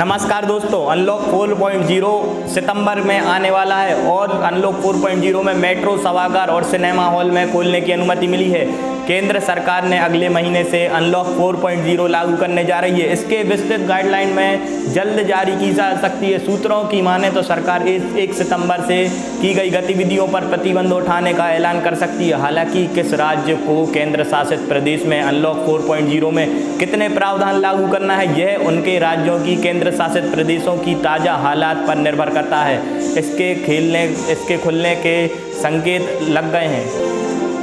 नमस्कार दोस्तों, अनलॉक 4.0 सितंबर में आने वाला है और अनलॉक 4.0 में मेट्रो, सभागार और सिनेमा हॉल में खोलने की अनुमति मिली है। केंद्र सरकार ने अगले महीने से अनलॉक 4.0 लागू करने जा रही है। इसके विस्तृत गाइडलाइन में जल्द जारी की जा सकती है। सूत्रों की माने तो सरकार 1 सितंबर से की गई गतिविधियों पर प्रतिबंध उठाने का ऐलान कर सकती है। हालांकि किस राज्य को केंद्र शासित प्रदेश में अनलॉक 4.0 में कितने प्रावधान लागू करना है, यह उनके राज्यों की केंद्र शासित प्रदेशों की ताज़ा हालात पर निर्भर करता है। इसके खुलने के संकेत लग गए हैं।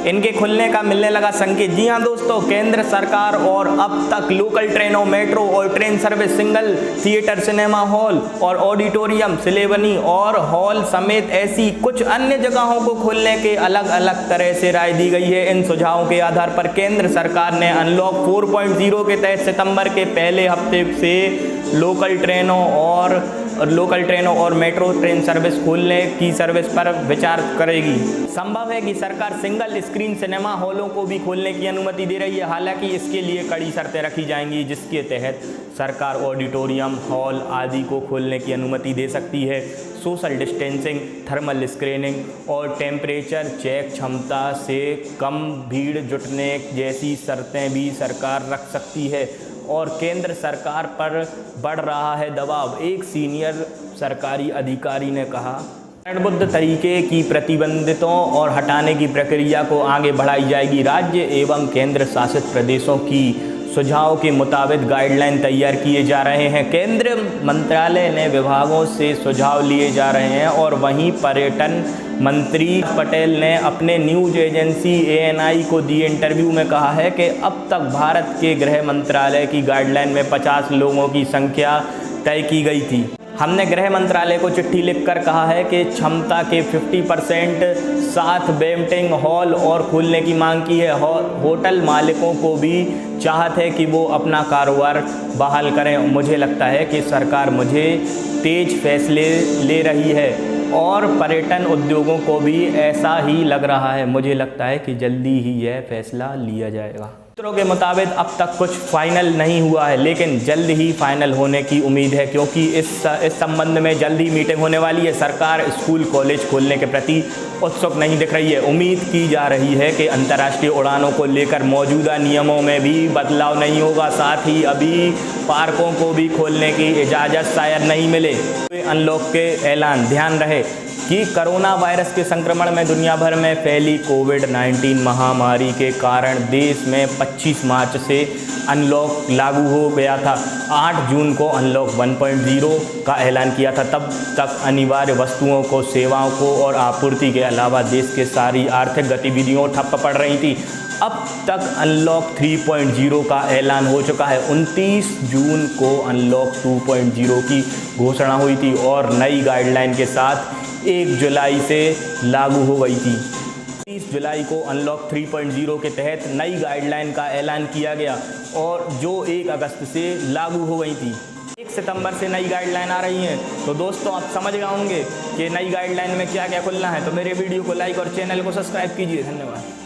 इनके खुलने का मिलने लगा संकेत। जी हाँ दोस्तों, केंद्र सरकार और अब तक लोकल ट्रेनों, मेट्रो और train service, single theatre, cinema hall और ऑडिटोरियम, सिलेबनी और हॉल समेत ऐसी कुछ अन्य जगहों को खोलने के अलग अलग तरह से राय दी गई है। इन सुझावों के आधार पर केंद्र सरकार ने अनलॉक 4.0 के तहत सितंबर के पहले हफ्ते से लोकल ट्रेनों और मेट्रो ट्रेन सर्विस खोलने की सर्विस पर विचार करेगी। संभव है कि सरकार सिंगल स्क्रीन सिनेमा हॉलों को भी खोलने की अनुमति दे रही है। हालांकि इसके लिए कड़ी शर्तें रखी जाएंगी, जिसके तहत सरकार ऑडिटोरियम, हॉल आदि को खोलने की अनुमति दे सकती है। सोशल डिस्टेंसिंग, थर्मल स्क्रीनिंग और टेम्परेचर चेक, क्षमता से कम भीड़ जुटने जैसी शर्तें भी सरकार रख सकती है। और केंद्र सरकार पर बढ़ रहा है दबाव, एक सीनियर सरकारी अधिकारी ने कहा। रणबद्ध तरीके की प्रतिबंधितों और हटाने की प्रक्रिया को आगे बढ़ाई जाएगी। राज्य एवं केंद्र शासित प्रदेशों की सुझाव के मुताबिक गाइडलाइन तैयार किए जा रहे हैं। केंद्रीय मंत्रालय ने विभागों से सुझाव लिए जा रहे हैं और वहीं पर्यटन मंत्री पटेल ने अपने न्यूज एजेंसी ANI को दिए इंटरव्यू में कहा है कि अब तक भारत के गृह मंत्रालय की गाइडलाइन में 50 लोगों की संख्या तय की गई थी। हमने गृह मंत्रालय को चिट्ठी लिखकर कहा है कि क्षमता के 50% साथ बैंक्वेट हॉल और खोलने की मांग की है। होटल मालिकों को भी चाहत है कि वो अपना कारोबार बहाल करें। मुझे लगता है कि सरकार तेज फैसले ले रही है और पर्यटन उद्योगों को भी ऐसा ही लग रहा है। मुझे लगता है कि जल्दी ही यह फैसला लिया जाएगा। सूत्रों के मुताबिक अब तक कुछ फाइनल नहीं हुआ है, लेकिन जल्द ही फाइनल होने की उम्मीद है, क्योंकि इस संबंध में जल्द ही मीटिंग होने वाली है। सरकार स्कूल कॉलेज खोलने के प्रति उत्सुक नहीं दिख रही है। उम्मीद की जा रही है कि अंतर्राष्ट्रीय उड़ानों को लेकर मौजूदा नियमों में भी बदलाव नहीं होगा। साथ ही अभी पार्कों को भी खोलने की इजाज़त शायद नहीं मिले। अनलॉक के ऐलान, ध्यान रहे कि कोरोना वायरस के संक्रमण में दुनिया भर में फैली कोविड-19 महामारी के कारण देश में 25 मार्च से अनलॉक लागू हो गया था। 8 जून को अनलॉक 1.0 का ऐलान किया था। तब तक अनिवार्य वस्तुओं को, सेवाओं को और आपूर्ति के अलावा देश के सारी आर्थिक गतिविधियां ठप पड़ रही थी। अब तक अनलॉक 3.0 का ऐलान हो चुका है। 29 जून को अनलॉक 2.0 की घोषणा हुई थी और नई गाइडलाइन के साथ 1 जुलाई से लागू हो गई थी। 30 जुलाई को अनलॉक 3.0 के तहत नई गाइडलाइन का ऐलान किया गया और जो 1 अगस्त से लागू हो गई थी। 1 सितंबर से नई गाइडलाइन आ रही हैं। तो दोस्तों, आप समझ गए होंगे कि नई गाइडलाइन में क्या क्या खुलना है। तो मेरे वीडियो को लाइक और चैनल को सब्सक्राइब कीजिए। धन्यवाद।